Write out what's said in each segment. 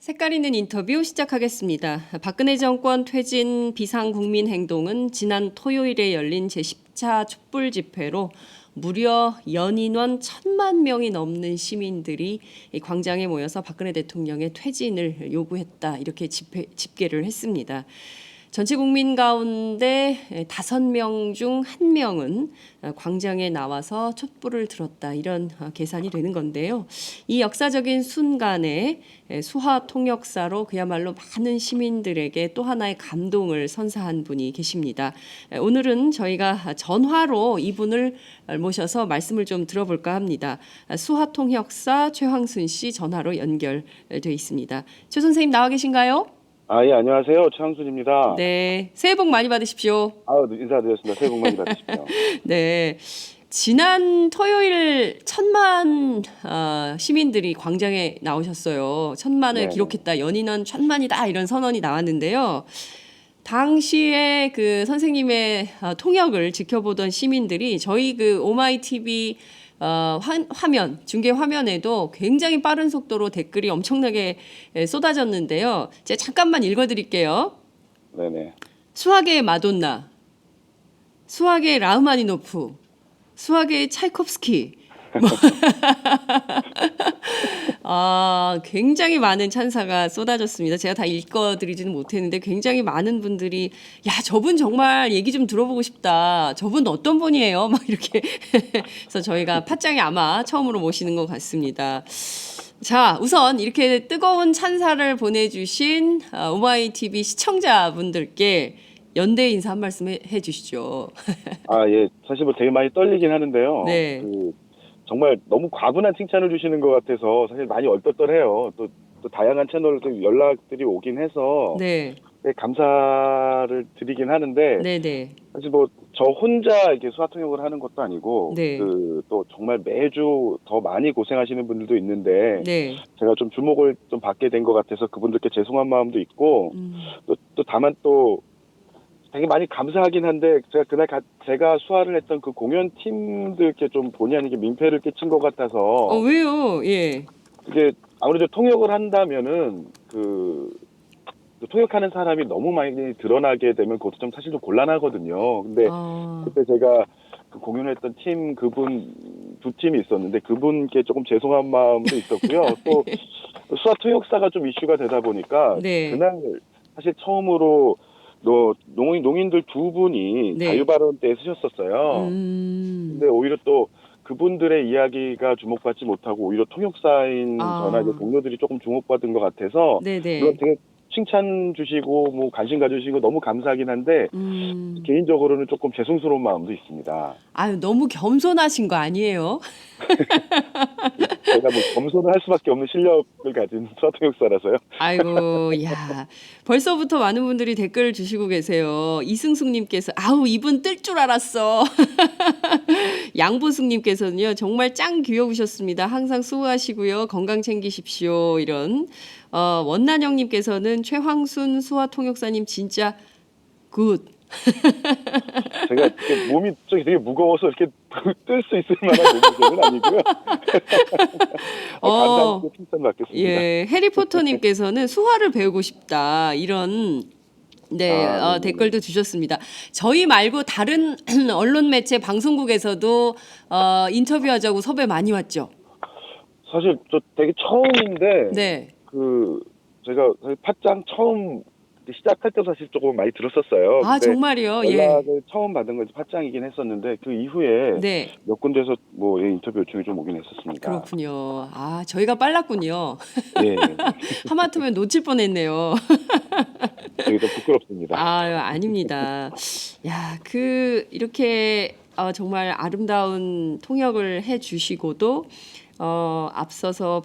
색깔 있는 인터뷰 시작하겠습니다. 박근혜 정권 퇴진 비상국민행동은 지난 토요일에 열린 제10차 촛불 집회로 무려 연인원 1,000만 명이 넘는 시민들이 이 광장에 모여서 박근혜 대통령의 퇴진을 요구했다. 이렇게 집계를 했습니다. 전체 국민 가운데 5명 중 1명은 광장에 나와서 촛불을 들었다. 이런 계산이 되는 건데요. 이 역사적인 순간에 수화 통역사로 그야말로 많은 시민들에게 또 하나의 감동을 선사한 분이 계십니다. 오늘은 저희가 전화로 이분을 모셔서 말씀을 좀 들어볼까 합니다. 수화 통역사 최황순 씨 전화로 연결돼 있습니다. 최 선생님 나와 계신가요? 예, 안녕하세요. 최항순입니다. 네, 새해 복 많이 받으십시오. 인사드렸습니다. 새해 복 많이 받으십시오. 네, 지난 토요일 1,000만 시민들이 광장에 나오셨어요. 1,000만을 네. 기록했다. 연인원 1,000만이다. 이런 선언이 나왔는데요. 당시에 그 선생님의 통역을 지켜보던 시민들이 저희 그 오마이 TV 화면, 중계 화면에도 굉장히 빠른 속도로 댓글이 엄청나게 쏟아졌는데요. 제가 잠깐만 읽어드릴게요. 네네. 수학의 마돈나, 수학의 라흐마니노프, 수학의 차이콥스키. 굉장히 많은 찬사가 쏟아졌습니다. 제가 다 읽어드리지는 못했는데 굉장히 많은 분들이 야, 저분 정말 얘기 좀 들어보고 싶다. 저분 어떤 분이에요? 막 이렇게 그래서 저희가 팟짱에 아마 처음으로 모시는 것 같습니다. 자, 우선 이렇게 뜨거운 찬사를 보내주신 오마이TV 시청자분들께 연대 인사 한 말씀 해주시죠. 예. 사실 뭐 되게 많이 떨리긴 하는데요. 네. 정말 너무 과분한 칭찬을 주시는 것 같아서 사실 많이 얼떨떨해요. 또 다양한 채널에서 연락들이 오긴 해서 네. 네, 감사를 드리긴 하는데 네네. 사실 뭐 저 혼자 이렇게 수화통역을 하는 것도 아니고 네. 또 정말 매주 더 많이 고생하시는 분들도 있는데 네. 제가 좀 주목을 좀 받게 된 것 같아서 그분들께 죄송한 마음도 있고 또 다만 또 되게 많이 감사하긴 한데 제가 그날 제가 수화를 했던 그 공연 팀들께 좀 본의 아니게 민폐를 끼친 것 같아서 왜요? 예. 그게 아무래도 통역을 한다면은 통역하는 사람이 너무 많이 드러나게 되면 그것도 좀 사실 좀 곤란하거든요. 근데 그때 제가 그 공연했던 팀 그분 두 팀이 있었는데 그분께 조금 죄송한 마음도 있었고요. 또 수화 통역사가 좀 이슈가 되다 보니까 네. 그날 사실 처음으로 농인들 두 분이 네. 자유 발언 때 쓰셨었어요. 근데 오히려 또 그분들의 이야기가 주목받지 못하고 오히려 통역사인 저나 이제 동료들이 조금 주목받은 것 같아서 네네. 물론 되게 칭찬 주시고 뭐 관심 가주시고 너무 감사하긴 한데 개인적으로는 조금 죄송스러운 마음도 있습니다. 아유, 너무 겸손하신 거 아니에요? 제가 뭐 겸손을 할 수밖에 없는 실력을 가진 수화통역사라서요. 아이고, 야, 벌써부터 많은 분들이 댓글 주시고 계세요. 이승숙님께서 아우 이분 뜰 줄 알았어. 양보숙님께서는요 정말 짱 귀여우셨습니다. 항상 수고하시고요 건강 챙기십시오. 이런 원난영님께서는 최황순 수화통역사님 진짜 굿. 제가 몸이 되게 무거워서 이렇게 뜰 수 있을 만한 몸은 아니고요. 감사하게 칭찬 받겠습니다. 예, 해리포터님께서는 수화를 배우고 싶다. 이런 댓글도 주셨습니다. 저희 말고 다른 언론 매체 방송국에서도 인터뷰하자고 섭외 많이 왔죠. 사실 저 되게 처음인데 네. 제가 팟짱 처음 시작할 때 사실 조금 많이 들었었어요. 근데 정말요? 연락을 처음 받은 건 팟짱이긴 했었는데 그 이후에 네. 몇 군데서 뭐 인터뷰 요청이 좀 오긴 했었습니다. 그렇군요. 저희가 빨랐군요. 예. 하마터면 놓칠 뻔했네요. 되게 좀 부끄럽습니다. 아닙니다. 야, 이렇게 정말 아름다운 통역을 해주시고도 앞서서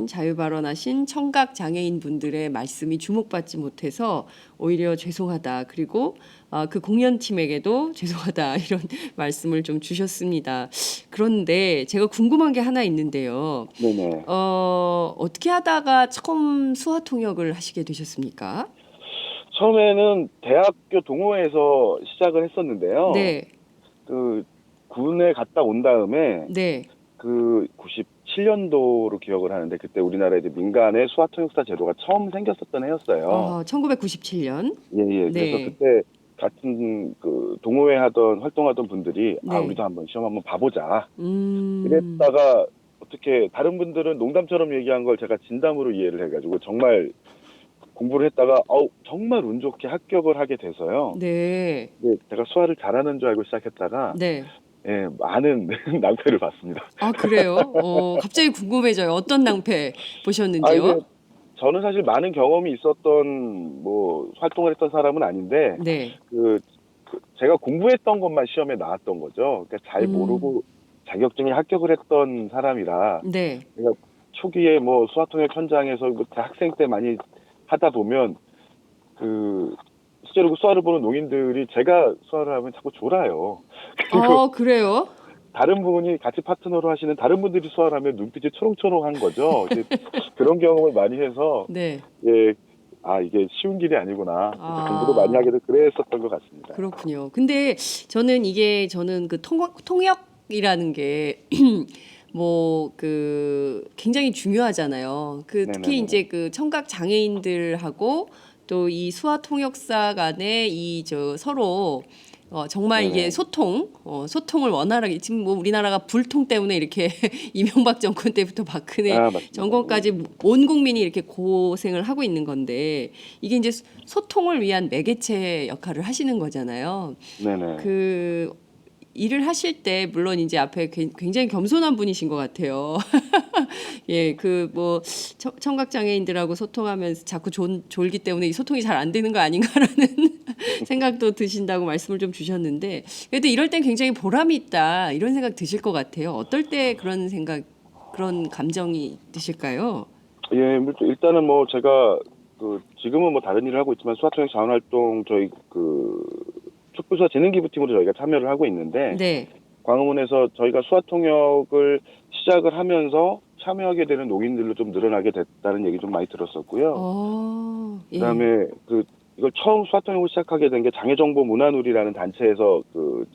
자유 발언하신 청각 장애인 분들의 말씀이 주목받지 못해서 오히려 죄송하다. 그리고 그 공연팀에게도 죄송하다. 이런 말씀을 좀 주셨습니다. 그런데 제가 궁금한 게 하나 있는데요. 네네. 어떻게 하다가 처음 수화 통역을 하시게 되셨습니까? 처음에는 대학교 동호회에서 시작을 했었는데요. 네. 군에 갔다 온 다음에 네. 90 2007년도로 기억을 하는데 그때 우리나라에 이제 민간의 수화통역사 제도가 처음 생겼었던 해였어요. 1997년. 예. 그래서 네. 그때 같은 그 동호회 활동하던 분들이 네. 우리도 한번 시험 한번 봐보자. 음. 이랬다가 어떻게 다른 분들은 농담처럼 얘기한 걸 제가 진담으로 이해를 해가지고 정말 공부를 했다가 정말 운 좋게 합격을 하게 돼서요. 네. 네, 제가 수화를 잘하는 줄 알고 시작했다가 네. 예, 많은 낭패를 봤습니다. 아, 그래요? 갑자기 궁금해져요. 어떤 낭패 이게 보셨는지요? 저는 사실 많은 경험이 있었던 뭐 활동을 했던 사람은 아닌데 네. 제가 공부했던 것만 시험에 나왔던 거죠. 그러니까 잘 음. 모르고 자격증에 합격을 했던 사람이라 네. 제가 초기에 뭐 수화통역 현장에서 학생 때 많이 하다 보면 실제로 그 수화를 보는 농인들이 제가 수화를 하면 자꾸 졸아요. 그리고 그래요? 다른 분이 같이 파트너로 하시는 다른 분들이 수화를 하면 눈빛이 초롱초롱한 거죠. 이제 그런 경험을 많이 해서 네. 예, 이게 쉬운 길이 아니구나. 그래서 공부도 많이 아. 하게 되고 그랬었던 것 같습니다. 그렇군요. 근데 저는 그 통역이라는 게 뭐 굉장히 중요하잖아요. 특히 네네네. 이제 그 청각 장애인들하고 또 이 수화 통역사 간의 서로 정말 이게 네네. 소통을 원활하게 지금 뭐 우리나라가 불통 때문에 이렇게 이명박 정권 때부터 박근혜 맞습니다. 정권까지 온 국민이 이렇게 고생을 하고 있는 건데 이게 이제 소통을 위한 매개체 역할을 하시는 거잖아요. 네네. 그 일을 하실 때 물론 이제 앞에 굉장히 겸손한 분이신 것 같아요. 예, 뭐 청각 장애인들하고 소통하면서 자꾸 졸기 때문에 이 소통이 잘 안 되는 거 아닌가라는 생각도 드신다고 말씀을 좀 주셨는데, 그래도 이럴 땐 굉장히 보람이 있다 이런 생각 드실 것 같아요. 어떨 때 그런 감정이 드실까요? 예, 일단은 뭐 제가 지금은 뭐 다른 일을 하고 있지만 수화통역 자원활동 저희 촛불수화 재능기부팀으로 저희가 참여를 하고 있는데 네. 광화문에서 저희가 수화통역을 시작을 하면서 참여하게 되는 농인들로 좀 늘어나게 됐다는 얘기 좀 많이 들었었고요. 예. 그다음에 이걸 처음 수화통역을 시작하게 된 게 장애정보문화누리라는 단체에서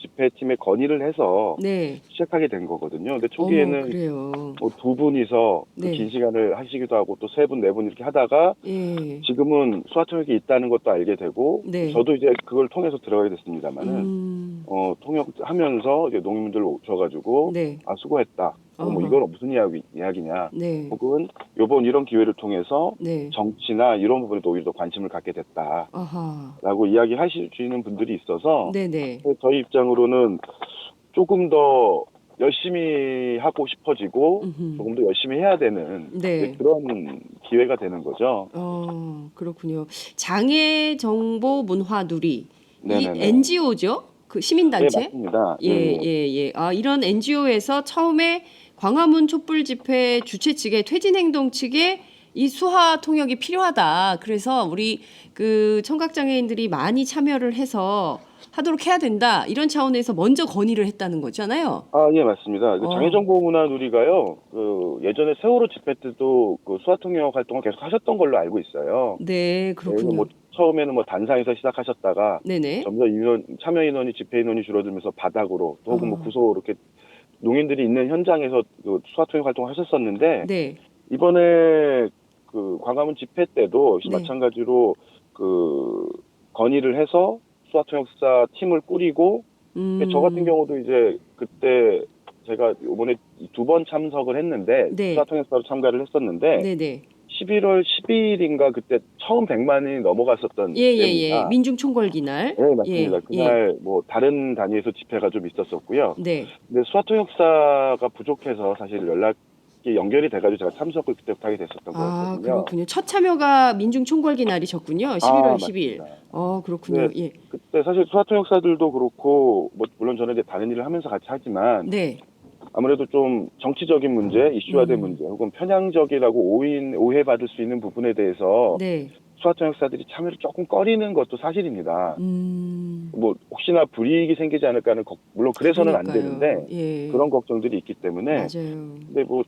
집회팀에 건의를 해서 네. 시작하게 된 거거든요. 근데 어머, 초기에는 그래요. 뭐 두 분이서 긴 네. 시간을 하시기도 하고 또 세 분, 네 분 이렇게 하다가 예. 지금은 수화통역이 있다는 것도 알게 되고 네. 저도 이제 그걸 통해서 들어가게 됐습니다만은 음. 통역하면서 이제 농민들 오셔가지고 네. 수고했다. 뭐 어허. 이건 무슨 이야기냐. 네. 혹은 요번 이런 기회를 통해서 네. 정치나 이런 부분에 오히려 더 관심을 갖게 됐다라고 아하. 이야기하시는 분들이 있어서 네네. 저희 입장으로는 조금 더 열심히 하고 싶어지고 음흠. 조금 더 열심히 해야 되는 네. 그런 기회가 되는 거죠. 그렇군요. 장애 정보 문화 누리. 이 네네네. NGO죠? 그 예, 시민단체? 맞습니다. 예, 예, 예. 예, 예. 이런 NGO에서 처음에 광화문 촛불 집회 주최 측에 퇴진행동 측에 이 수화 통역이 필요하다. 그래서 우리 청각 장애인들이 많이 참여를 해서 하도록 해야 된다. 이런 차원에서 먼저 건의를 했다는 거잖아요. 예, 맞습니다. 장애정보문화누리가요, 예전에 세월호 집회 때도 수화통역 활동을 계속 하셨던 걸로 알고 있어요. 네, 그래서 뭐 그렇군요. 처음에는 뭐 단상에서 시작하셨다가 네네. 점점 참여 인원이 집회 인원이 줄어들면서 바닥으로 또 혹은 뭐 구소 이렇게 농인들이 있는 현장에서 수화통역 활동을 하셨었는데 네. 이번에 광화문 집회 때도 역시 네. 마찬가지로 건의를 해서 수화통역사 팀을 꾸리고 저 같은 경우도 이제 그때 제가 이번에 2번 참석을 했는데 네. 수화통역사로 참가를 했었는데 네네. 11월 10일인가 그때 처음 100만이 넘어갔었던 예, 예, 예. 때입니다. 민중총궐기 날. 네, 맞습니다. 예, 예. 그날 뭐 다른 단위에서 집회가 좀 있었었고요. 네. 근데 수화통역사가 부족해서 사실 연락이 연결이 돼가지고 제가 참석을 그때부터 하게 됐었던 거였거든요. 그렇군요. 첫 참여가 민중총궐기 날이셨군요. 11월 10일. 맞습니다. 그렇군요. 네, 예. 그때 사실 수화통역사들도 그렇고 뭐 물론 저는 이제 다른 일을 하면서 같이 하지만 네. 아무래도 좀 정치적인 문제, 이슈화된 문제, 혹은 편향적이라고 오해받을 수 있는 부분에 대해서 네. 수화통역사들이 참여를 조금 꺼리는 것도 사실입니다. 음. 뭐 혹시나 불이익이 생기지 않을까 하는 물론 그래서는 안 그러니까요. 되는데 예. 그런 걱정들이 있기 때문에 맞아요. 근데 뭐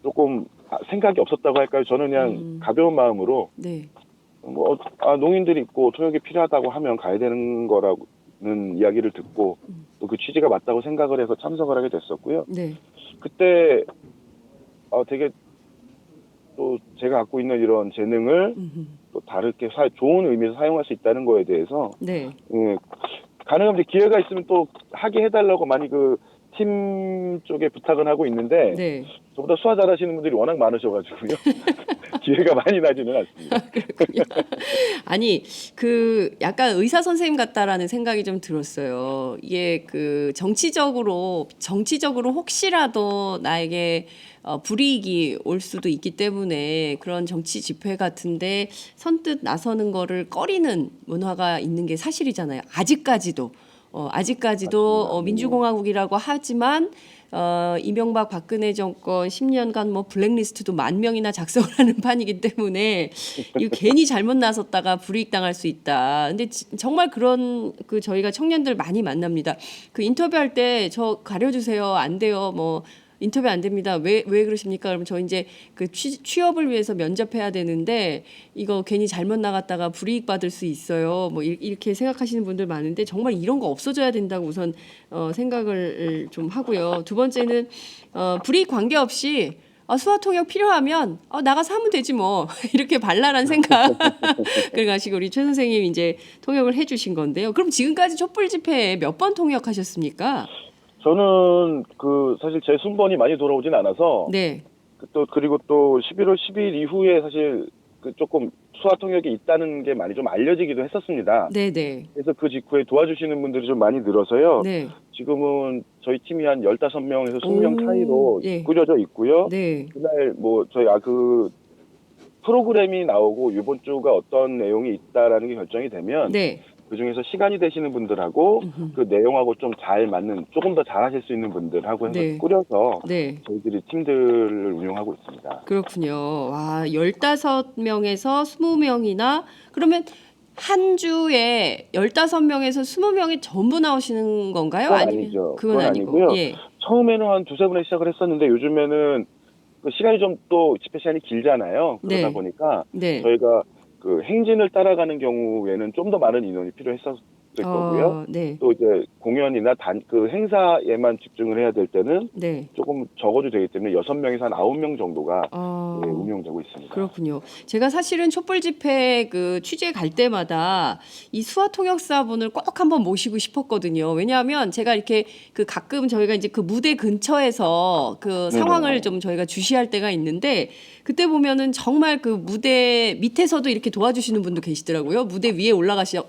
조금 생각이 없었다고 할까요? 저는 그냥 가벼운 마음으로 네. 농인들이 있고 통역이 필요하다고 하면 가야 되는 거라는 이야기를 듣고 또 그 취지가 맞다고 생각을 해서 참석을 하게 됐었고요. 네. 그때 되게 또 제가 갖고 있는 이런 재능을 또 다르게 좋은 의미에서 사용할 수 있다는 거에 대해서 네. 가능하면 이제 기회가 있으면 또 하게 해달라고 많이 그 팀 쪽에 부탁은 하고 있는데 네. 저보다 수화 잘하시는 분들이 워낙 많으셔가지고요. 기회가 많이 나지는 않습니다. 그렇군요. 아니, 그 약간 의사 선생님 같다라는 생각이 좀 들었어요. 이게 그 정치적으로 혹시라도 나에게 불이익이 올 수도 있기 때문에 그런 정치 집회 같은데 선뜻 나서는 거를 꺼리는 문화가 있는 게 사실이잖아요. 아직까지도. 맞습니다. 민주공화국이라고 하지만 이명박 박근혜 정권 10년간 뭐 블랙리스트도 10,000명이나 작성을 하는 판이기 때문에 이거 괜히 잘못 나섰다가 불이익 당할 수 있다. 근데 정말 그런 그 저희가 청년들 많이 만납니다. 그 인터뷰할 때 저 가려주세요. 안 돼요. 뭐 인터뷰 안 됩니다. 왜 그러십니까? 그러면 저 이제 그 취업을 위해서 면접해야 되는데 이거 괜히 잘못 나갔다가 불이익 받을 수 있어요. 뭐 이렇게 생각하시는 분들 많은데 정말 이런 거 없어져야 된다고 우선 생각을 좀 하고요. 두 번째는 불이익 관계없이 수화 통역 필요하면 나가서 하면 되지 뭐 이렇게 발랄한 생각 그래가지고 우리 최 선생님 이제 통역을 해주신 건데요. 그럼 지금까지 촛불 집회에 몇 번 통역하셨습니까? 저는 사실 제 순번이 많이 돌아오진 않아서 네. 그리고 또 11월 10일 이후에 사실 조금 수화 통역이 있다는 게 많이 좀 알려지기도 했었습니다. 네네. 그래서 그 직후에 도와주시는 분들이 좀 많이 늘어서요. 네. 지금은 저희 팀이 한 15명에서 20명 오, 사이로 예. 꾸려져 있고요. 네. 그날 뭐 저희 프로그램이 나오고 이번 주가 어떤 내용이 있다라는 게 결정이 되면 네. 그중에서 시간이 되시는 분들하고 그 내용하고 좀 잘 맞는 조금 더 잘하실 수 있는 분들하고 해서 네. 꾸려서 네. 저희들이 팀들을 운영하고 있습니다. 그렇군요. 와, 15명에서 20명이나 그러면 한 주에 15명에서 20명이 전부 나오시는 건가요? 그건 아니면 아니죠. 그건 그건 아니고. 아니고요. 예. 처음에는 한 두세 번에 시작을 했었는데 요즘에는 그 시간이 좀 또 집회 시간이 길잖아요. 그러다 네. 보니까 네. 저희가 그 행진을 따라가는 경우에는 좀 더 많은 인원이 필요했었을 거고요. 네. 또 이제 공연이나 그 행사에만 집중을 해야 될 때는 네. 조금 적어도 되기 때문에 6명에서 한 9명 정도가 어, 운영되고 있습니다. 그렇군요. 제가 사실은 촛불 집회 그 취재 갈 때마다 이 수화 통역사분을 꼭 한번 모시고 싶었거든요. 왜냐하면 제가 이렇게 그 가끔 저희가 이제 그 무대 근처에서 그 상황을 좀 저희가 주시할 때가 있는데 그때 보면은 정말 그 무대 밑에서도 이렇게 도와주시는 분도 계시더라고요. 무대 위에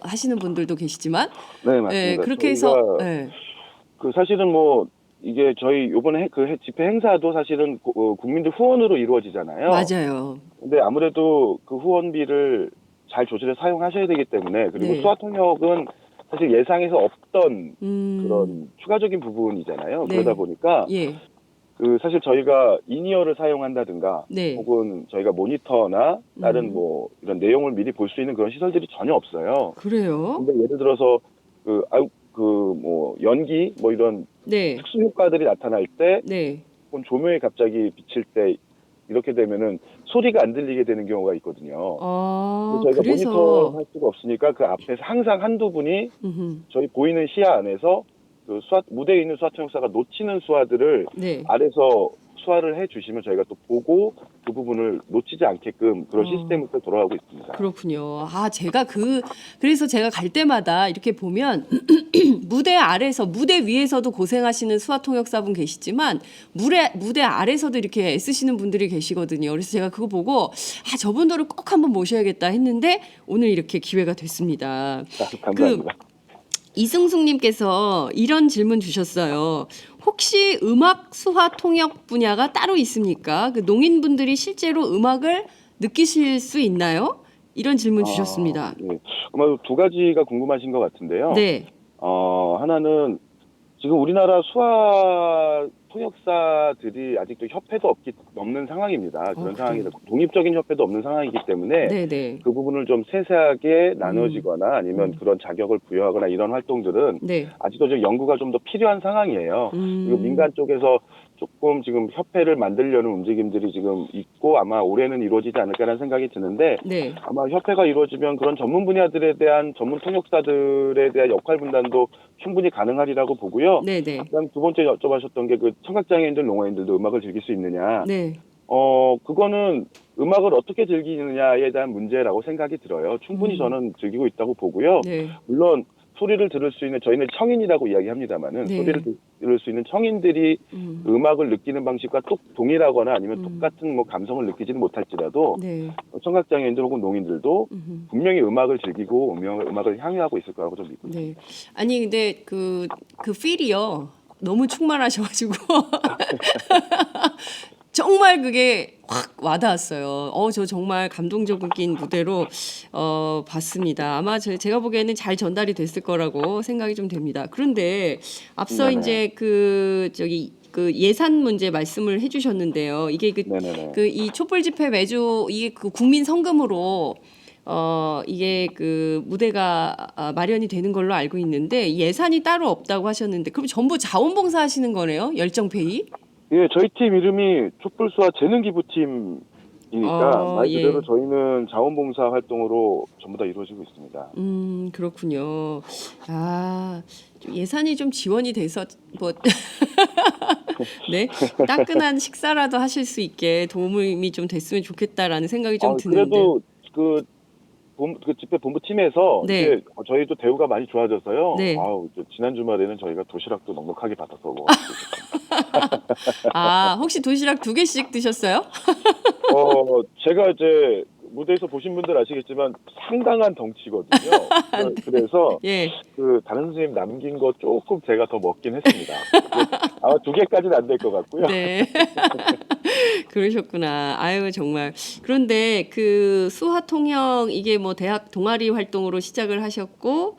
하시는 분들도 계시지만, 네, 맞습니다. 그렇게 해서, 저희가 사실은 뭐 이게 저희 요번에 집회 행사도 사실은 국민들 후원으로 이루어지잖아요. 맞아요. 근데 아무래도 그 후원비를 잘 조절해 사용하셔야 되기 때문에 그리고 네. 수화 통역은 사실 예상에서 없던 그런 추가적인 부분이잖아요. 네. 그러다 보니까 예. 사실 저희가 인이어를 사용한다든가 네. 혹은 저희가 모니터나 다른 뭐 이런 내용을 미리 볼 수 있는 그런 시설들이 전혀 없어요. 그래요? 근데 예를 들어서 뭐 연기 뭐 이런 네. 특수 효과들이 나타날 때 네. 혹은 조명이 갑자기 비칠 때 이렇게 되면은 소리가 안 들리게 되는 경우가 있거든요. 근데 저희가 모니터 할 수가 없으니까 그 앞에서 항상 한두 분이 저희 보이는 시야 안에서 그 무대에 있는 수화 통역사가 놓치는 수화들을 네. 아래서 수화를 해주시면 저희가 또 보고 그 부분을 놓치지 않게끔 그런 시스템으로 돌아가고 있습니다. 그렇군요. 그래서 제가 갈 때마다 이렇게 보면 무대 위에서도 고생하시는 수화 통역사분 계시지만 무대 아래서도 이렇게 애쓰시는 분들이 계시거든요. 그래서 제가 그거 보고 저분들을 꼭 한번 모셔야겠다 했는데 오늘 이렇게 기회가 됐습니다. 감사합니다. 이승숙님께서 이런 질문 주셨어요. 혹시 음악 수화 통역 분야가 따로 있습니까? 그 농인분들이 실제로 음악을 느끼실 수 있나요? 이런 질문 주셨습니다. 네. 아마 두 가지가 궁금하신 것 같은데요. 네. 하나는 지금 우리나라 수화 통역사들이 아직도 협회도 없는 상황입니다. 그런 상황이라 독립적인 협회도 없는 상황이기 때문에 네네. 그 부분을 좀 세세하게 나눠지거나 아니면 그런 자격을 부여하거나 이런 활동들은 네. 아직도 좀 연구가 좀 더 필요한 상황이에요. 그리고 민간 쪽에서 조금 지금 협회를 만들려는 움직임들이 지금 있고 아마 올해는 이루어지지 않을까라는 생각이 드는데 네. 아마 협회가 이루어지면 그런 전문 분야들에 대한 전문 통역사들에 대한 역할 분담도 충분히 가능하리라고 보고요. 네네. 그다음 두 번째 여쭤보셨던 게 그 청각장애인들, 농아인들도 음악을 즐길 수 있느냐. 네. 그거는 음악을 어떻게 즐기느냐에 대한 문제라고 생각이 들어요. 충분히 저는 즐기고 있다고 보고요. 네. 물론 소리를 들을 수 있는 저희는 청인이라고 이야기합니다만은 네. 소리를 들을 수 있는 청인들이 음악을 느끼는 방식과 동일하거나 아니면 똑같은 뭐 감성을 느끼지는 못할지라도 네. 청각장애인들 혹은 농인들도 분명히 음악을 즐기고 음악을 향유하고 있을 거라고 좀 믿고 네. 있습니다. 아니 근데 그 필이요. 너무 충만하셔가지고 정말 그게 확 와닿았어요. 저 정말 감동적인 무대로 봤습니다. 아마 제가 보기에는 잘 전달이 됐을 거라고 생각이 좀 됩니다. 그런데 앞서 네네. 이제 그 예산 문제 말씀을 해주셨는데요. 이게 네네네. 이 촛불 집회 매주 이게 그 국민 성금으로 이게 그 무대가 마련이 되는 걸로 알고 있는데 예산이 따로 없다고 하셨는데 그럼 전부 자원봉사 하시는 거네요? 열정페이? 예, 저희 팀 이름이 촛불수화 재능기부팀이니까 말 그대로 예. 저희는 자원봉사 활동으로 전부 다 이루어지고 있습니다. 그렇군요. 좀 예산이 좀 지원이 돼서 뭐 네, 따끈한 식사라도 하실 수 있게 도움이 좀 됐으면 좋겠다라는 생각이 좀 드는데. 그래도 그 그 집회 본부팀에서 네, 이제 저희도 대우가 많이 좋아져서요. 네. 지난 주말에는 저희가 도시락도 넉넉하게 받아서 먹었고 혹시 도시락 2개씩 드셨어요? 제가 이제 무대에서 보신 분들 아시겠지만 상당한 덩치거든요. 그래서 예. 그 다른 선생님 남긴 거 조금 제가 더 먹긴 했습니다. 아마 2개까지는 안 될 것 같고요. 네. 그러셨구나. 아유, 정말. 그런데 그 수화 통역 이게 뭐 대학 동아리 활동으로 시작을 하셨고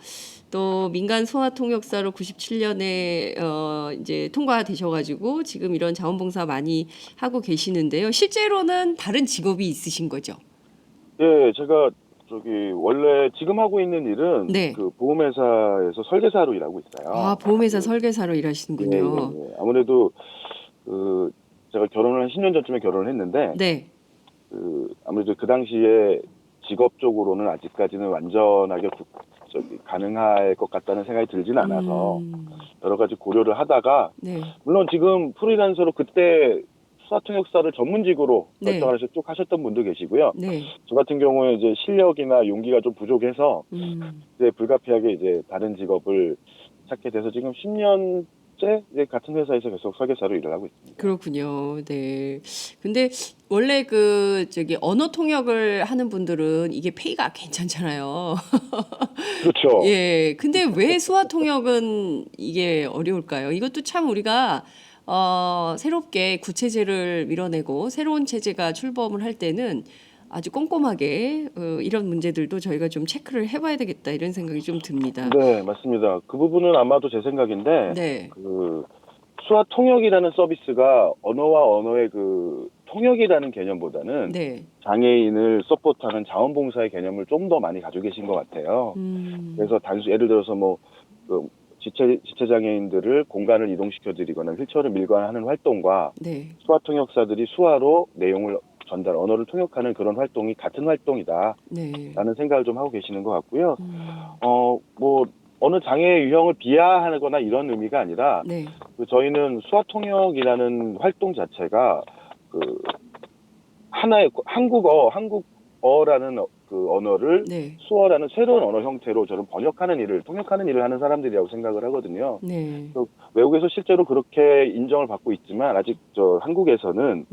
또 민간 수화 통역사로 97년에 이제 통과되셔가지고 지금 이런 자원봉사 많이 하고 계시는데요. 실제로는 다른 직업이 있으신 거죠? 예, 제가 원래 지금 하고 있는 일은 네. 그 보험회사에서 설계사로 일하고 있어요. 보험회사 설계사로 예, 일하시는군요. 아무래도 그 제가 결혼을 한 10년 전쯤에 결혼을 했는데 네. 아무래도 그 당시에 직업적으로는 아직까지는 완전하게 가능할 것 같다는 생각이 들진 않아서 여러 가지 고려를 하다가 네. 물론 지금 프리랜서로 그때 수화통역사를 전문직으로 네. 결정을 해서 쭉 하셨던 분도 계시고요. 네. 저 같은 경우에 이제 실력이나 용기가 좀 부족해서 이제 불가피하게 이제 다른 직업을 찾게 돼서 지금 10년째 이제 같은 회사에서 계속 설계사로 일을 하고 있습니다. 그렇군요. 네. 근데 원래 언어 통역을 하는 분들은 이게 페이가 괜찮잖아요. 그렇죠. 예. 근데 왜 수화 통역은 이게 어려울까요? 이것도 참 우리가 새롭게 구체제를 밀어내고 새로운 체제가 출범을 할 때는 아주 꼼꼼하게 이런 문제들도 저희가 좀 체크를 해봐야 되겠다 이런 생각이 좀 듭니다. 네, 맞습니다. 그 부분은 아마도 제 생각인데 네. 수화 통역이라는 서비스가 언어와 언어의 통역이라는 개념보다는 네. 장애인을 서포트하는 자원봉사의 개념을 좀 더 많이 가지고 계신 것 같아요. 그래서 예를 들어서 지체 장애인들을 공간을 이동시켜드리거나 휠체어를 밀거나 하는 활동과 네. 수화 통역사들이 수화로 내용을 언어를 통역하는 그런 활동이 같은 활동이다라는 네. 생각을 좀 하고 계시는 것 같고요. 어느 장애의 유형을 비하하거나 이런 의미가 아니라 네. 저희는 수화 통역이라는 활동 자체가 하나의 한국어라는 그 언어를 네. 수어라는 새로운 언어 형태로 저는 통역하는 일을 하는 사람들이라고 생각을 하거든요. 네. 외국에서 실제로 그렇게 인정을 받고 있지만 아직 한국에서는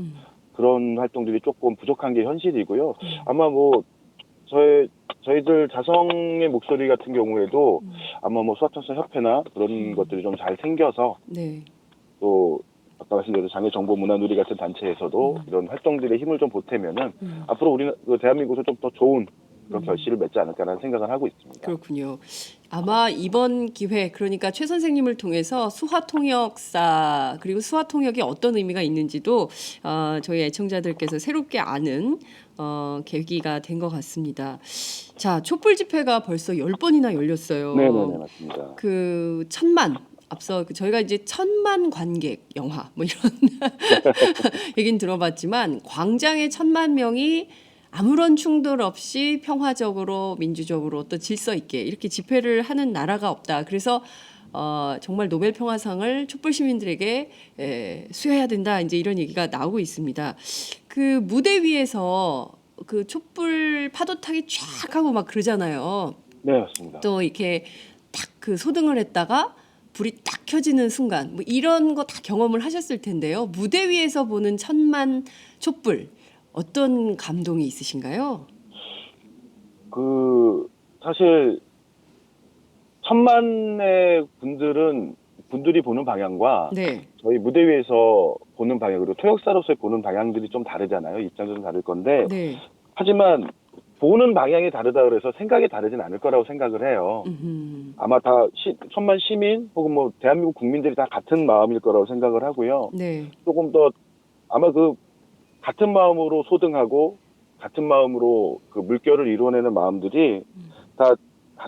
그런 활동들이 조금 부족한 게 현실이고요. 아마 저희들 자성의 목소리 같은 경우에도 아마 수화통역사 협회나 그런 것들이 좀 잘 생겨서 네. 또 아까 말씀드린 장애정보문화누리 같은 단체에서도 이런 활동들의 힘을 좀 보태면은 앞으로 우리는 대한민국에서 좀 더 좋은 그런 결실을 맺지 않을까라는 생각을 하고 있습니다. 그렇군요. 아마 이번 기회 그러니까 최 선생님을 통해서 수화통역사 그리고 수화통역이 어떤 의미가 있는지도 저희 애청자들께서 새롭게 아는 계기가 된 것 같습니다. 자, 촛불 집회가 벌써 10번이나 열렸어요. 네네네, 맞습니다. 그 1000만 앞서 저희가 이제 1000만 관객 영화 뭐 이런 얘긴 들어봤지만 광장에 1000만 명이 아무런 충돌 없이 평화적으로 민주적으로 또 질서 있게 이렇게 집회를 하는 나라가 없다. 그래서 정말 노벨 평화상을 촛불 시민들에게 수여해야 된다. 이제 이런 얘기가 나오고 있습니다. 그 무대 위에서 그 촛불 파도 타기 쫙 하고 막 그러잖아요. 네, 맞습니다. 또 이렇게 딱 그 소등을 했다가 불이 딱 켜지는 순간 뭐 이런 거 다 경험을 하셨을 텐데요. 무대 위에서 보는 천만 촛불 어떤 감동이 있으신가요? 그 사실 천만의 분들이 보는 방향과 네. 저희 무대 위에서 보는 방향, 그리고 토역사로서의 보는 방향들이 좀 다르잖아요. 입장도 좀 다를 건데, 네. 하지만 보는 방향이 다르다 그래서 생각이 다르진 않을 거라고 생각을 해요. 음흠. 아마 다 천만 시민 혹은 뭐 대한민국 국민들이 다 같은 마음일 거라고 생각을 하고요. 네. 조금 더 아마 그 같은 마음으로 소등하고 같은 마음으로 그 물결을 이루어내는 마음들이 다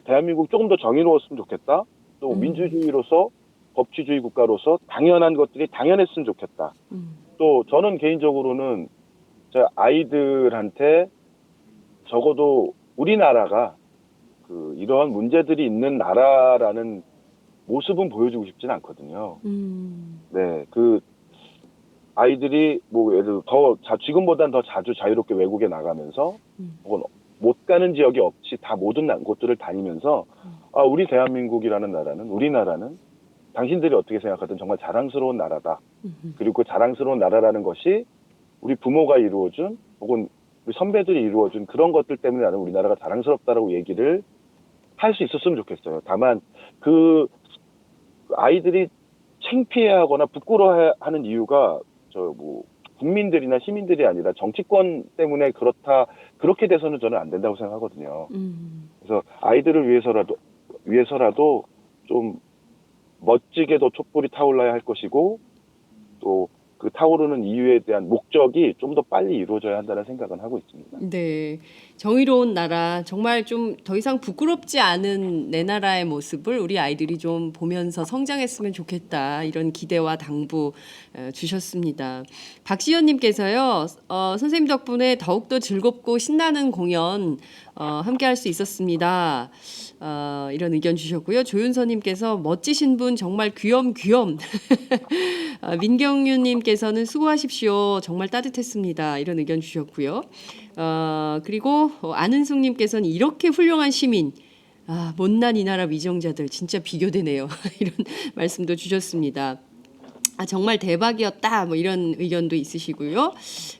대한민국 조금 더 정의로웠으면 좋겠다. 또 민주주의로서 법치주의 국가로서 당연한 것들이 당연했으면 좋겠다. 또 저는 개인적으로는 제 아이들한테 적어도 우리나라가 그 이러한 문제들이 있는 나라라는 모습은 보여주고 싶지는 않거든요. 네, 그 아이들이 뭐 예를 들어 지금보다는 더 자주 자유롭게 외국에 나가면서 혹은 못 가는 지역이 없이 다 모든 곳들을 다니면서 우리 대한민국이라는 나라는 우리나라는 당신들이 어떻게 생각하든 정말 자랑스러운 나라다. 그리고 그 자랑스러운 나라라는 것이 우리 부모가 이루어준 혹은 우리 선배들이 이루어준 그런 것들 때문에 나는 우리나라가 자랑스럽다라고 얘기를 할 수 있었으면 좋겠어요. 다만 그 아이들이 창피해하거나 부끄러워하는 이유가 뭐 국민들이나 시민들이 아니라 정치권 때문에 그렇게 돼서는 저는 안 된다고 생각하거든요. 그래서 아이들을 위해서라도 좀 멋지게도 촛불이 타올라야 할 것이고 또 그 타오르는 이유에 대한 목적이 좀 더 빨리 이루어져야 한다는 생각은 하고 있습니다. 네. 정의로운 나라, 정말 좀 더 이상 부끄럽지 않은 내 나라의 모습을 우리 아이들이 좀 보면서 성장했으면 좋겠다. 이런 기대와 당부 주셨습니다. 박시연님께서요, 선생님 덕분에 더욱더 즐겁고 신나는 공연 함께 할 수 있었습니다. 이런 의견 주셨고요. 조윤서님께서 멋지신 분 정말 귀염귀염. 민경윤님께서는 수고하십시오. 정말 따뜻했습니다. 이런 의견 주셨고요. 그리고 안은숙님께서는 이렇게 훌륭한 시민. 못난 이 나라 위정자들 진짜 비교되네요. 이런 말씀도 주셨습니다. 정말 대박이었다. 뭐 이런 의견도 있으시고요.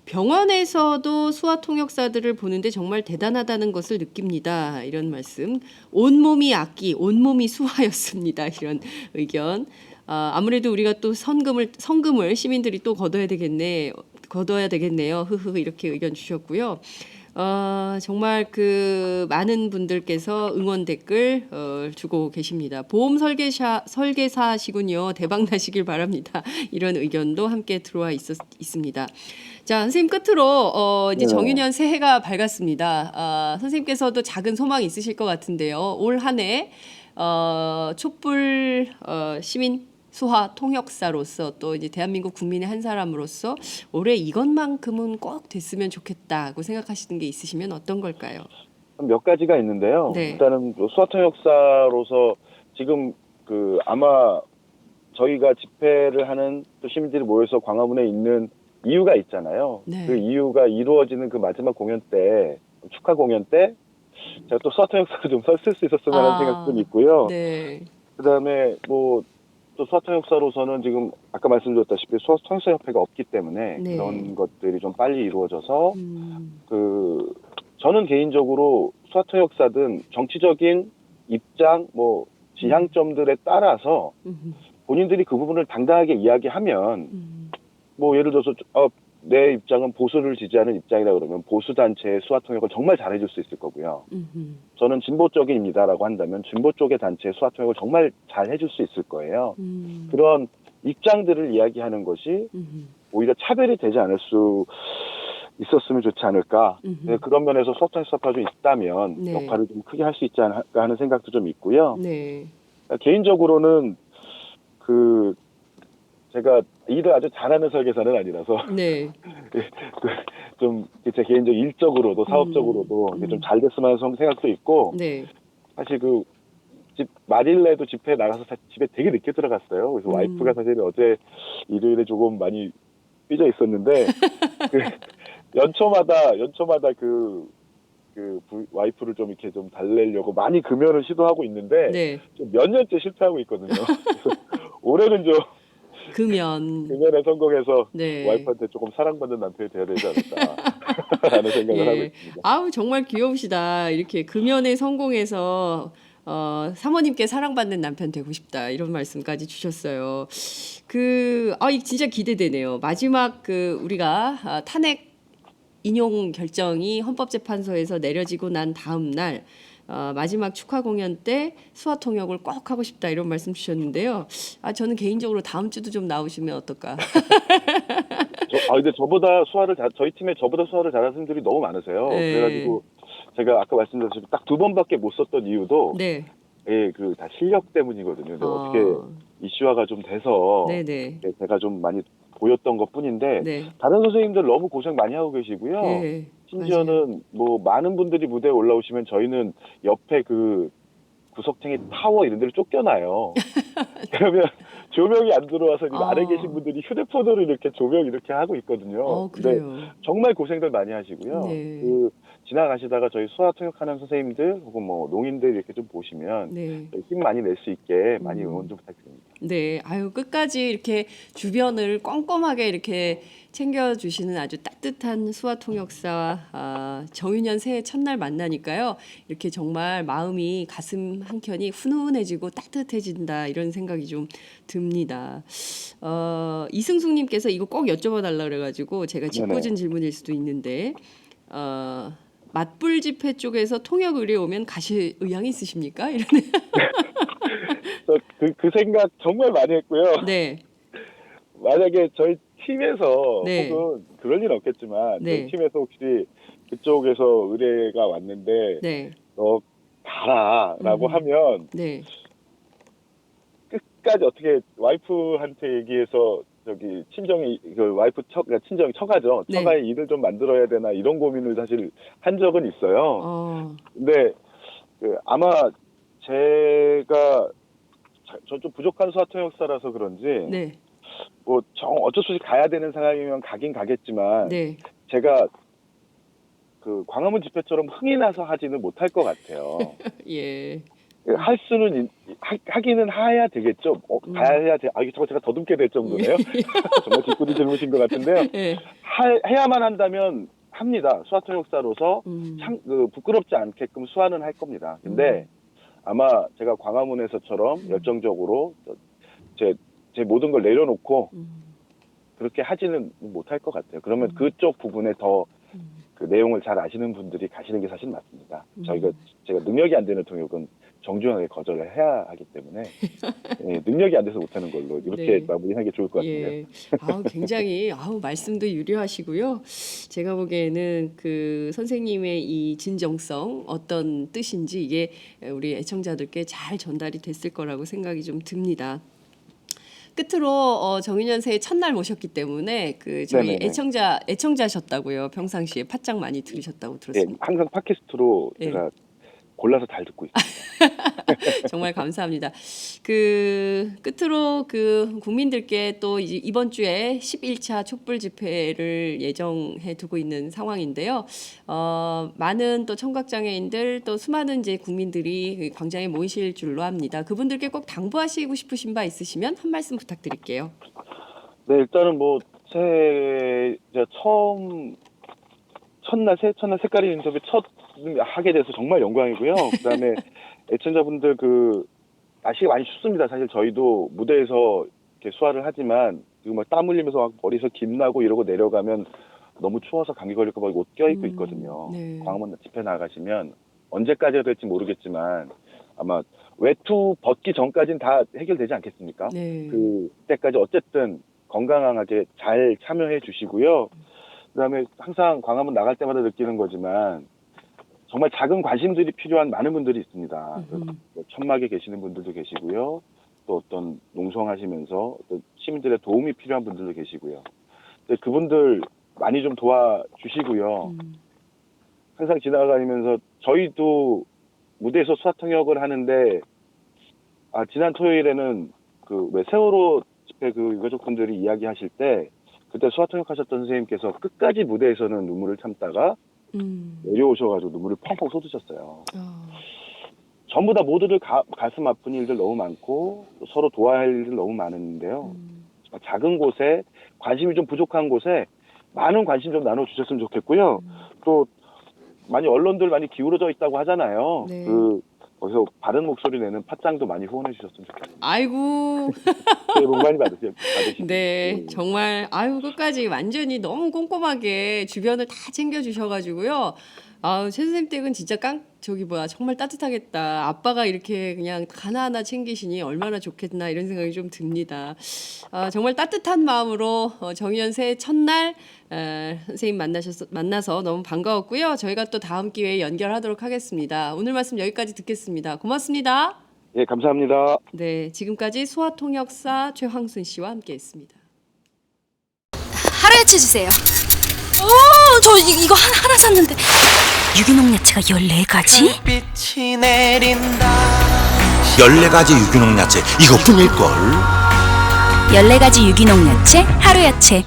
병원에서도 수화 통역사들을 보는데 정말 대단하다는 것을 느낍니다. 이런 말씀. 온몸이 악기, 온몸이 수화였습니다. 이런 의견. 아무래도 우리가 또 성금을 시민들이 또 거둬야 되겠네요. 흐흐 이렇게 의견 주셨고요. 정말 그 많은 분들께서 응원 댓글 주고 계십니다. 보험 설계사시군요. 대박 나시길 바랍니다. 이런 의견도 함께 들어와 있습니다. 자, 선생님 끝으로 이제 정유년 새해가 밝았습니다. 선생님께서도 작은 소망이 있으실 것 같은데요. 올 한 해 촛불 시민 수화 통역사로서 또 이제 대한민국 국민의 한 사람으로서 올해 이것만큼은 꼭 됐으면 좋겠다고 생각하시는 게 있으시면 어떤 걸까요? 몇 가지가 있는데요. 네. 일단은 수화 통역사로서 지금 그 아마 저희가 집회를 하는 또 시민들이 모여서 광화문에 있는 이유가 있잖아요. 네. 그 이유가 이루어지는 그 마지막 공연 때, 축하 공연 때 제가 또 수화 통역사로 좀 쓸 수 있었으면 하는 생각도 좀 있고요. 네. 그다음에 뭐 또 수화 통역사로서는 지금 아까 말씀드렸다시피 수화 통역사 협회가 없기 때문에 네. 그런 것들이 좀 빨리 이루어져서 저는 개인적으로 수화 통역사든 정치적인 입장 뭐 지향점들에 따라서 본인들이 그 부분을 당당하게 이야기하면 뭐 예를 들어서 내 입장은 보수를 지지하는 입장이라 그러면 보수 단체의 수화 통역을 정말 잘해줄 수 있을 거고요. 저는 진보 쪽입니다라고 한다면 진보 쪽의 단체의 수화 통역을 정말 잘 해줄 수 있을 거예요. 그런 입장들을 이야기하는 것이 오히려 차별이 되지 않을 수 있었으면 좋지 않을까. 네, 그런 면에서 수화 통역사가 좀 있다면 네. 역할을 좀 크게 할 수 있지 않을까 하는 생각도 좀 있고요. 네. 개인적으로는 제가 일을 아주 잘하는 설계사는 아니라서 네. 좀 제 개인적 일적으로도 사업적으로도 좀 잘 됐으면 하는 생각도 있고 네. 사실 그 말일에도 집회에 나가서 집에 되게 늦게 들어갔어요. 그래서 와이프가 사실 어제 일요일에 조금 많이 삐져 있었는데 연초마다 와이프를 좀 이렇게 좀 달래려고 많이 금연을 시도하고 있는데 네. 좀 몇 년째 실패하고 있거든요. 그래서 올해는 좀 금연. 금연에 성공해서 네. 와이프한테 조금 사랑받는 남편이 돼야 되지 않을까 라는 생각을 하고 예. 있습니다. 아우, 정말 귀여우시다. 이렇게 금연에 성공해서 사모님께 사랑받는 남편 되고 싶다. 이런 말씀까지 주셨어요. 이 진짜 기대되네요. 마지막 우리가 탄핵 인용 결정이 헌법재판소에서 내려지고 난 다음 날 마지막 축하 공연 때 수화 통역을 꼭 하고 싶다 이런 말씀 주셨는데요. 저는 개인적으로 다음 주도 좀 나오시면 어떨까? 근데 저희 팀에 저보다 수화를 잘하는 분들이 너무 많으세요. 예. 그래가지고 제가 아까 말씀드렸듯이 딱 2번밖에 못 썼던 이유도 네. 예, 다 실력 때문이거든요. 근데 어떻게 어, 이슈화가 좀 돼서 네네. 예, 제가 좀 많이 보였던 것뿐인데 네. 다른 선생님들 너무 고생 많이 하고 계시고요. 예. 맞아요. 심지어는 뭐 많은 분들이 무대에 올라오시면 저희는 옆에 구석탱이 타워 이런 데를 쫓겨나요. 그러면 조명이 안 들어와서 이 아래 계신 아, 분들이 휴대폰으로 이렇게 조명 이렇게 하고 있거든요. 근데 그래요. 정말 고생들 많이 하시고요. 네. 지나가시다가 저희 수화 통역하는 선생님들 혹은 뭐 농인들 이렇게 좀 보시면 네. 힘 많이 낼 수 있게 많이 응원 음. 좀 부탁드립니다. 네. 아유, 끝까지 이렇게 주변을 꼼꼼하게 이렇게 챙겨주시는 아주 따뜻한 수화통역사와 정유년 새해 첫날 만나니까요. 이렇게 정말 마음이 가슴 한켠이 훈훈해지고 따뜻해진다 이런 생각이 좀 듭니다. 이승숙님께서 이거 꼭 여쭤봐달라 그래가지고 제가 네네. 짓궂은 질문일 수도 있는데 맞불 집회 쪽에서 통역 의뢰 오면 가실 의향이 있으십니까? 이러네. 그 생각 정말 많이 했고요. 네. 만약에 저희 팀에서 네. 혹은 그럴 일은 없겠지만 저희 네. 팀에서 혹시 그쪽에서 의뢰가 왔는데 네. 너 가라라고 음흠. 하면 네. 끝까지 어떻게 와이프한테 얘기해서 그러니까 친정이 처가죠. 네. 처가에 일을 좀 만들어야 되나 이런 고민을 사실 한 적은 있어요. 어. 근데 아마 제가 저 좀 부족한 수화통역사라서 그런지 네. 뭐 어쩔 수 없이 가야 되는 상황이면 가긴 가겠지만 네. 제가 광화문 집회처럼 흥이 나서 하지는 못할 것 같아요. 예. 할 수는 하기는 해야 되겠죠. 음. 가야 돼. 이게 제가 더듬게 될 예. 정도네요. 정말 뒷부분 질문이신 것 같은데요. 예. 해야만 한다면 합니다. 수화통역사로서 음. 부끄럽지 않게끔 수화는 할 겁니다. 근데 음. 아마 제가 광화문에서처럼 음. 열정적으로 제 모든 걸 내려놓고 음. 그렇게 하지는 못할 것 같아요. 그러면 음. 그쪽 부분에 더 음. 그 내용을 잘 아시는 분들이 가시는 게 사실 맞습니다. 음. 제가 능력이 안 되는 통역은 정중하게 거절을 해야 하기 때문에 예, 능력이 안 돼서 못하는 걸로 이렇게 네. 마무리하는 게 좋을 것 같은데요. 예. 굉장히 말씀도 유려하시고요. 제가 보기에는 그 선생님의 이 진정성 어떤 뜻인지 이게 우리 애청자들께 잘 전달이 됐을 거라고 생각이 좀 듭니다. 끝으로 정윤현 새해 첫날 모셨기 때문에 저희 네네네. 애청자셨다고요. 평상시에 팟짱 많이 들으셨다고 예, 들었습니다. 항상 팟캐스트로 예. 제가 골라서 잘 듣고 있습니다. 정말 감사합니다. 끝으로 국민들께 또 이번 주에 11차 촛불 집회를 예정해 두고 있는 상황인데요. 많은 또 청각장애인들 또 수많은 이제 국민들이 광장에 모이실 줄로 합니다. 그분들께 꼭 당부하시고 싶으신 바 있으시면 한 말씀 부탁드릴게요. 네, 일단은 뭐 제가 새해 첫날 색깔이 인터뷰 하게 돼서 정말 영광이고요. 그다음에 애청자분들 날씨가 많이 춥습니다. 사실 저희도 무대에서 이렇게 수화를 하지만 막 땀 흘리면서 막 머리에서 김 나고 이러고 내려가면 너무 추워서 감기 걸릴까 봐 옷 껴입고 있거든요. 네. 광화문 집회 나가시면 언제까지가 될지 모르겠지만 아마 외투 벗기 전까지는 다 해결되지 않겠습니까? 네. 그때까지 어쨌든 건강하게 잘 참여해 주시고요. 그다음에 항상 광화문 나갈 때마다 느끼는 거지만 정말 작은 관심들이 필요한 많은 분들이 있습니다. 천막에 계시는 분들도 계시고요. 또 어떤 농성하시면서 또 시민들의 도움이 필요한 분들도 계시고요. 그분들 많이 좀 도와주시고요. 항상 지나가면서 저희도 무대에서 수화통역을 하는데 지난 토요일에는 왜 세월호 집회 유가족분들이 이야기하실 때 그때 수화통역하셨던 선생님께서 끝까지 무대에서는 눈물을 참다가 내려오셔가지고 눈물을 펑펑 쏟으셨어요. 전부 다 모두들 가슴 아픈 일들 너무 많고 또 서로 도와야 할 일들 너무 많은데요. 작은 곳에 관심이 좀 부족한 곳에 많은 관심 좀 나눠주셨으면 좋겠고요. 또 많이 언론들 많이 기울어져 있다고 하잖아요. 네. 거기서 바른 목소리 내는 팟짱도 많이 후원해 주셨으면 좋겠습니다. 아이고. 새해 복 많이 받으시고. 네, 정말 아유 끝까지 완전히 너무 꼼꼼하게 주변을 다 챙겨주셔가지고요. 아우 최 선생님 댁은 진짜 정말 따뜻하겠다. 아빠가 이렇게 그냥 하나하나 챙기시니 얼마나 좋겠나 이런 생각이 좀 듭니다. 정말 따뜻한 마음으로 정유연 새해 첫날 선생님 만나서 너무 반가웠고요. 저희가 또 다음 기회에 연결하도록 하겠습니다. 오늘 말씀 여기까지 듣겠습니다. 고맙습니다. 예, 감사합니다. 네, 지금까지 수화통역사 최황순 씨와 함께했습니다. 하루야채 주세요. 저 이거 하나 샀는데 유기농 야채가 14가지? 빛이 내린다. 14가지 유기농 야채 이것뿐일걸. 14가지 유기농 야채 하루야채.